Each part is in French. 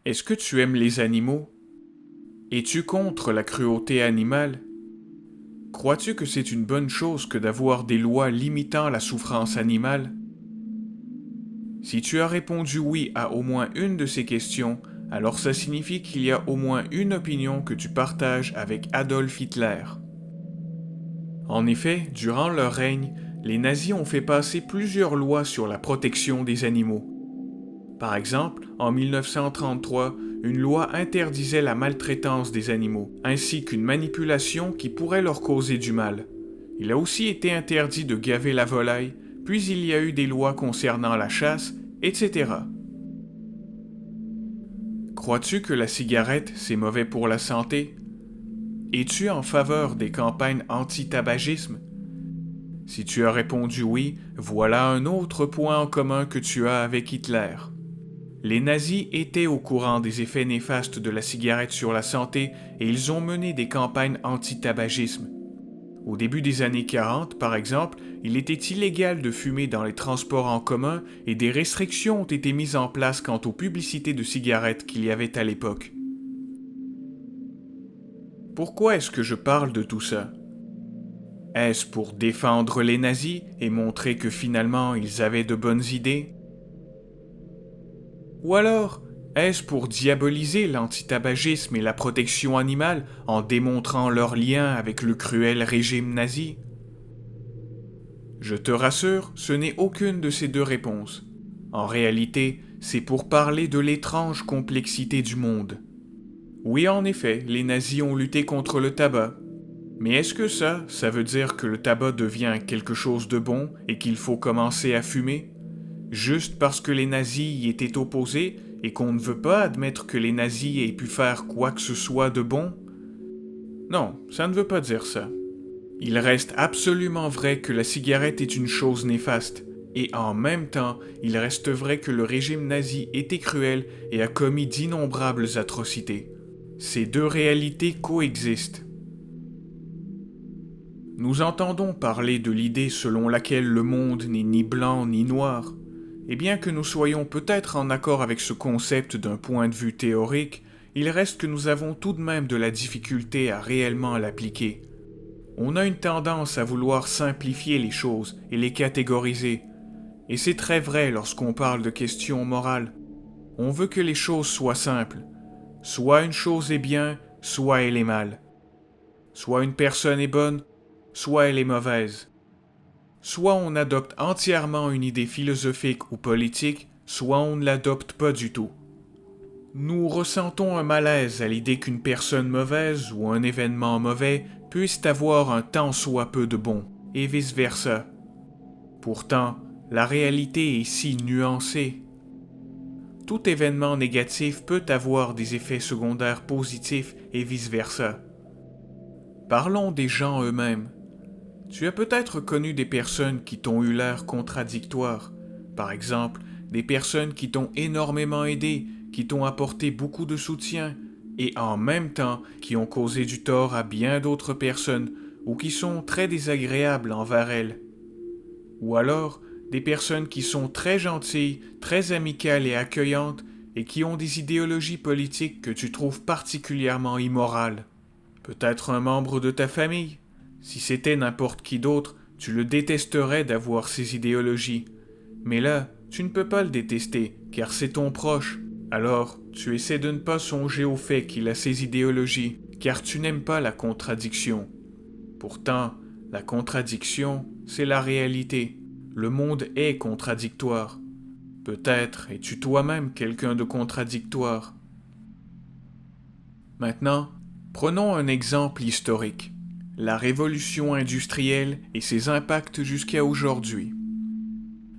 Est-ce que tu aimes les animaux? Es-tu contre la cruauté animale? Crois-tu que c'est une bonne chose que d'avoir des lois limitant la souffrance animale? Si tu as répondu oui à au moins une de ces questions, alors ça signifie qu'il y a au moins une opinion que tu partages avec Adolf Hitler. En effet, durant leur règne, les nazis ont fait passer plusieurs lois sur la protection des animaux. Par exemple, en 1933, une loi interdisait la maltraitance des animaux, ainsi qu'une manipulation qui pourrait leur causer du mal. Il a aussi été interdit de gaver la volaille, puis il y a eu des lois concernant la chasse, etc. Crois-tu que la cigarette, c'est mauvais pour la santé? Es-tu en faveur des campagnes anti-tabagisme? Si tu as répondu oui, voilà un autre point en commun que tu as avec Hitler. Les nazis étaient au courant des effets néfastes de la cigarette sur la santé et ils ont mené des campagnes anti-tabagisme. Au début des années 40, par exemple, il était illégal de fumer dans les transports en commun et des restrictions ont été mises en place quant aux publicités de cigarettes qu'il y avait à l'époque. Pourquoi est-ce que je parle de tout ça? Est-ce pour défendre les nazis et montrer que finalement ils avaient de bonnes idées? Ou alors, est-ce pour diaboliser l'antitabagisme et la protection animale en démontrant leur lien avec le cruel régime nazi? Je te rassure, ce n'est aucune de ces deux réponses. En réalité, c'est pour parler de l'étrange complexité du monde. Oui, en effet, les nazis ont lutté contre le tabac. Mais est-ce que ça veut dire que le tabac devient quelque chose de bon et qu'il faut commencer à fumer? Juste parce que les nazis y étaient opposés et qu'on ne veut pas admettre que les nazis aient pu faire quoi que ce soit de bon? Non, ça ne veut pas dire ça. Il reste absolument vrai que la cigarette est une chose néfaste, et en même temps, il reste vrai que le régime nazi était cruel et a commis d'innombrables atrocités. Ces deux réalités coexistent. Nous entendons parler de l'idée selon laquelle le monde n'est ni blanc ni noir. Et bien que nous soyons peut-être en accord avec ce concept d'un point de vue théorique, il reste que nous avons tout de même de la difficulté à réellement l'appliquer. On a une tendance à vouloir simplifier les choses et les catégoriser. Et c'est très vrai lorsqu'on parle de questions morales. On veut que les choses soient simples. Soit une chose est bien, soit elle est mal. Soit une personne est bonne, soit elle est mauvaise. Soit on adopte entièrement une idée philosophique ou politique, soit on ne l'adopte pas du tout. Nous ressentons un malaise à l'idée qu'une personne mauvaise ou un événement mauvais puisse avoir un tant soit peu de bon, et vice-versa. Pourtant, la réalité est si nuancée. Tout événement négatif peut avoir des effets secondaires positifs et vice-versa. Parlons des gens eux-mêmes. Tu as peut-être connu des personnes qui t'ont eu l'air contradictoires. Par exemple, des personnes qui t'ont énormément aidé, qui t'ont apporté beaucoup de soutien, et en même temps qui ont causé du tort à bien d'autres personnes, ou qui sont très désagréables envers elles. Ou alors, des personnes qui sont très gentilles, très amicales et accueillantes, et qui ont des idéologies politiques que tu trouves particulièrement immorales. Peut-être un membre de ta famille. Si c'était n'importe qui d'autre, tu le détesterais d'avoir ces idéologies. Mais là, tu ne peux pas le détester, car c'est ton proche. Alors, tu essaies de ne pas songer au fait qu'il a ces idéologies, car tu n'aimes pas la contradiction. Pourtant, la contradiction, c'est la réalité. Le monde est contradictoire. Peut-être es-tu toi-même quelqu'un de contradictoire. Maintenant, prenons un exemple historique. La révolution industrielle et ses impacts jusqu'à aujourd'hui.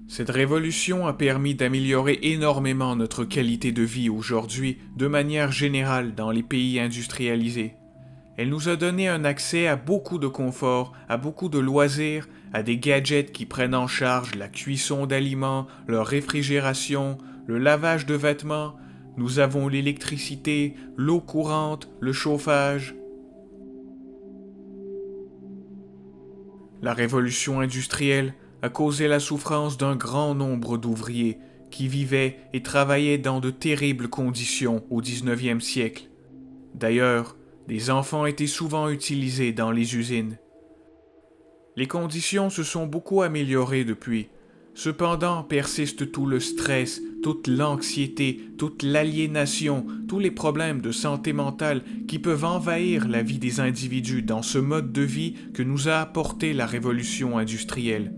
Cette révolution a permis d'améliorer énormément notre qualité de vie aujourd'hui de manière générale dans les pays industrialisés. Elle nous a donné un accès à beaucoup de confort, à beaucoup de loisirs, à des gadgets qui prennent en charge la cuisson d'aliments, leur réfrigération, le lavage de vêtements. Nous avons l'électricité, l'eau courante, le chauffage. La révolution industrielle a causé la souffrance d'un grand nombre d'ouvriers qui vivaient et travaillaient dans de terribles conditions au 19e siècle. D'ailleurs, des enfants étaient souvent utilisés dans les usines. Les conditions se sont beaucoup améliorées depuis. Cependant, persiste tout le stress, toute l'anxiété, toute l'aliénation, tous les problèmes de santé mentale qui peuvent envahir la vie des individus dans ce mode de vie que nous a apporté la révolution industrielle.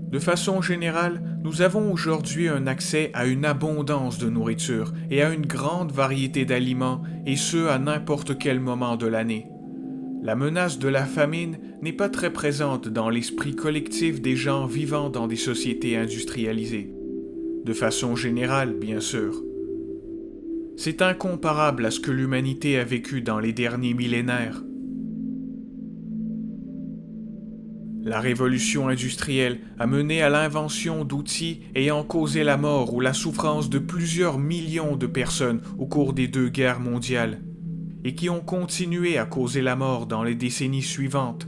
De façon générale, nous avons aujourd'hui un accès à une abondance de nourriture et à une grande variété d'aliments, et ce à n'importe quel moment de l'année. La menace de la famine n'est pas très présente dans l'esprit collectif des gens vivant dans des sociétés industrialisées. De façon générale, bien sûr. C'est incomparable à ce que l'humanité a vécu dans les derniers millénaires. La révolution industrielle a mené à l'invention d'outils ayant causé la mort ou la souffrance de plusieurs millions de personnes au cours des 2 guerres mondiales, et qui ont continué à causer la mort dans les décennies suivantes.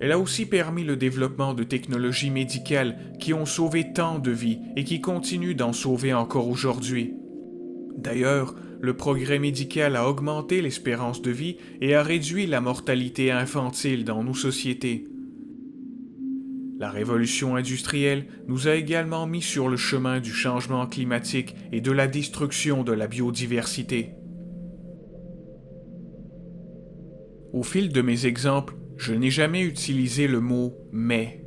Elle a aussi permis le développement de technologies médicales qui ont sauvé tant de vies et qui continuent d'en sauver encore aujourd'hui. D'ailleurs, le progrès médical a augmenté l'espérance de vie et a réduit la mortalité infantile dans nos sociétés. La révolution industrielle nous a également mis sur le chemin du changement climatique et de la destruction de la biodiversité. Au fil de mes exemples, je n'ai jamais utilisé le mot « mais ».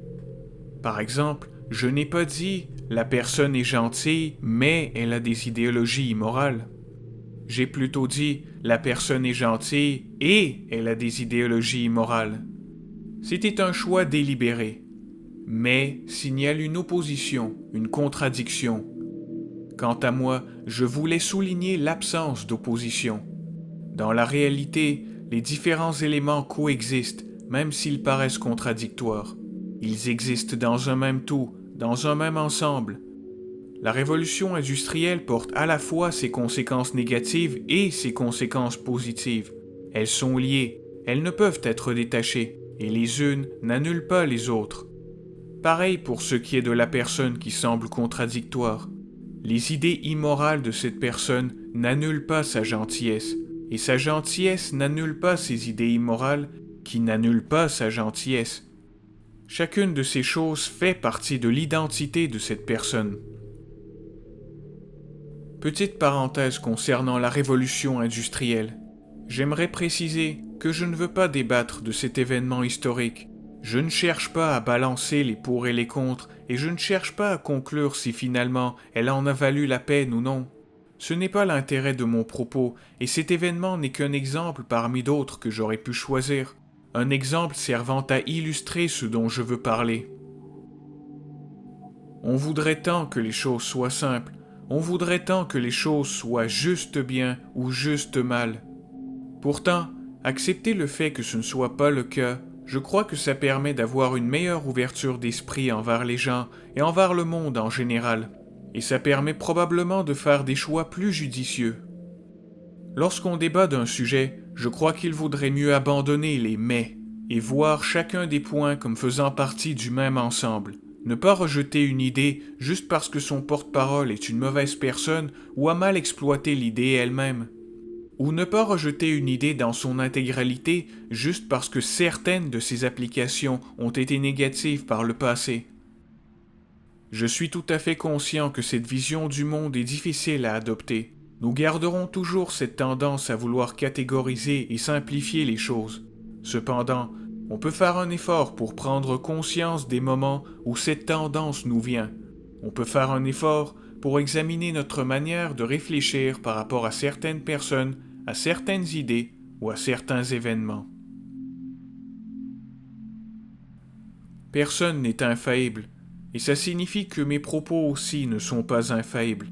Par exemple, je n'ai pas dit « la personne est gentille, mais elle a des idéologies immorales ». J'ai plutôt dit « la personne est gentille et elle a des idéologies immorales ». C'était un choix délibéré. Mais signale une opposition, une contradiction. Quant à moi, je voulais souligner l'absence d'opposition. Dans la réalité, les différents éléments coexistent, même s'ils paraissent contradictoires. Ils existent dans un même tout, dans un même ensemble. La révolution industrielle porte à la fois ses conséquences négatives et ses conséquences positives. Elles sont liées, elles ne peuvent être détachées, et les unes n'annulent pas les autres. Pareil pour ce qui est de la personne qui semble contradictoire. Les idées immorales de cette personne n'annulent pas sa gentillesse, et sa gentillesse n'annule pas ses idées immorales, qui n'annulent pas sa gentillesse. Chacune de ces choses fait partie de l'identité de cette personne. Petite parenthèse concernant la révolution industrielle. J'aimerais préciser que je ne veux pas débattre de cet événement historique. Je ne cherche pas à balancer les pour et les contre, et je ne cherche pas à conclure si finalement elle en a valu la peine ou non. Ce n'est pas l'intérêt de mon propos, et cet événement n'est qu'un exemple parmi d'autres que j'aurais pu choisir. Un exemple servant à illustrer ce dont je veux parler. On voudrait tant que les choses soient simples, on voudrait tant que les choses soient juste bien ou juste mal. Pourtant, accepter le fait que ce ne soit pas le cas, je crois que ça permet d'avoir une meilleure ouverture d'esprit envers les gens et envers le monde en général, et ça permet probablement de faire des choix plus judicieux. Lorsqu'on débat d'un sujet, je crois qu'il vaudrait mieux abandonner les « mais » et voir chacun des points comme faisant partie du même ensemble. Ne pas rejeter une idée juste parce que son porte-parole est une mauvaise personne ou a mal exploité l'idée elle-même. Ou ne pas rejeter une idée dans son intégralité juste parce que certaines de ses applications ont été négatives par le passé. Je suis tout à fait conscient que cette vision du monde est difficile à adopter. Nous garderons toujours cette tendance à vouloir catégoriser et simplifier les choses. Cependant, on peut faire un effort pour prendre conscience des moments où cette tendance nous vient. On peut faire un effort pour examiner notre manière de réfléchir par rapport à certaines personnes, à certaines idées ou à certains événements. Personne n'est infaillible, et ça signifie que mes propos aussi ne sont pas infaillibles.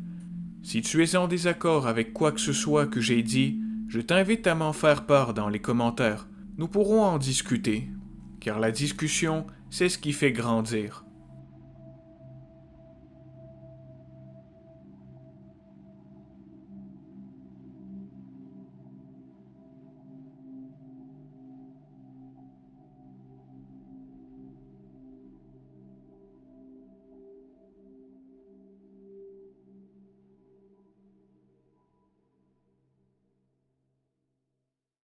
Si tu es en désaccord avec quoi que ce soit que j'ai dit, je t'invite à m'en faire part dans les commentaires. Nous pourrons en discuter, car la discussion, c'est ce qui fait grandir.